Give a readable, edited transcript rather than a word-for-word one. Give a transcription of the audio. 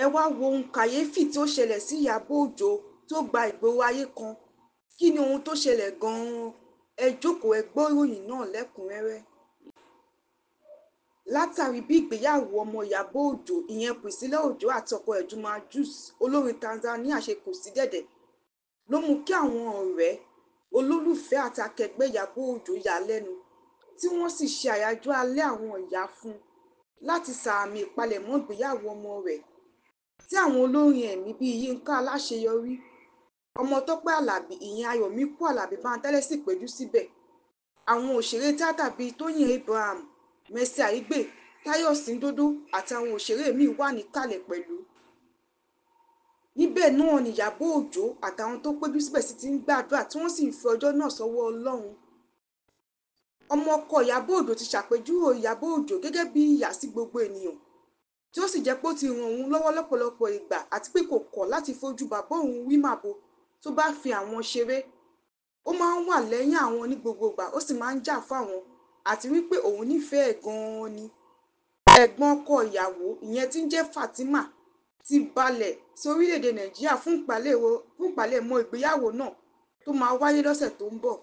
ẹ wá wo ohun kàyéfì tí ó ṣẹlẹ̀ sí Ìyábọ̀ Òjó tó gba ìgboro ayé kan. Kí ni ohun tó ṣẹlẹ̀ gan-an? Ẹ jókòó ẹ gbọ́ ìròyìn náà lẹ́kùnrẹ́rẹ́. Látàrí bí ìgbéyàwó ọmọ Ìyábọ̀ Òjó ìyẹn Priscilla Òjó àti ọkọ ẹ̀ Juma Jux olórin Tanzania ṣe kù sí dẹ̀dẹ̀ ló mú kí àwọn ọ̀rẹ́ olólùfẹ́ àti akẹgbẹ́ Ìyábọ̀ Òjó yà lẹ́nu tí wọ́n sì ṣe àyájọ́ alẹ́ àwọn ìyá fún láti sààmì ìpalẹ̀mọ́ ìgbéyàwó ọmọ rẹ̀ tí àwọn olórin ẹ̀mí bíi Yínká Aláṣeyọrí, Ọmọtọ́pẹ́ Àlàbí ìyẹn Ayọ̀míkún Àlàbí Bántẹ́lẹ̀ sì péjú síbẹ̀. Àwọn òṣèré tíátà bíi Tóyìn Abraham, Mercy Aigbe, Táyọ̀ Sìndòdó àti àwọn òṣèré míì wà níkàlẹ̀ pẹ̀lú. Níbẹ̀ náà ni Ìyábọ̀ Òjó àtàwọn tó péjú síbẹ̀ sì ti ń gbàdúrà tí wọ́n sì ń fi ọjọ́ náà sọ́wọ́ Ọlọ́run. Ọmọ ọkọ Ìyábọ̀ Òjó ti ṣàpèjúwe Ìyábọ̀ Òjó gẹ́gẹ́ bí ìyá sí gbogbo ènìyàn tí ó sì jẹ́ pé ó ti ràn òun lọ́wọ́ lọ́pọ̀lọpọ̀ ìgbà àti pé kò kọ̀ láti fojú bàbá òun wí màbo tó bá fi àwọn ṣeré. Ó máa ń wà lẹ́yìn àwọn ní gbogbo ìgbà ó sì máa ń jà fáwọn àti wípé òun nífẹ̀ẹ́ gan-an ni. Ẹ̀gbọ́n ọkọ ìyàwó ìyẹn tí ń jẹ́ Fatima ti balẹ̀ sí orílẹ̀-èdè Nàìjíríà fún ìpalẹ̀mọ́ ìgbéyàwó náà tó máa wáyé lọ́sẹ̀ tó ń bọ̀.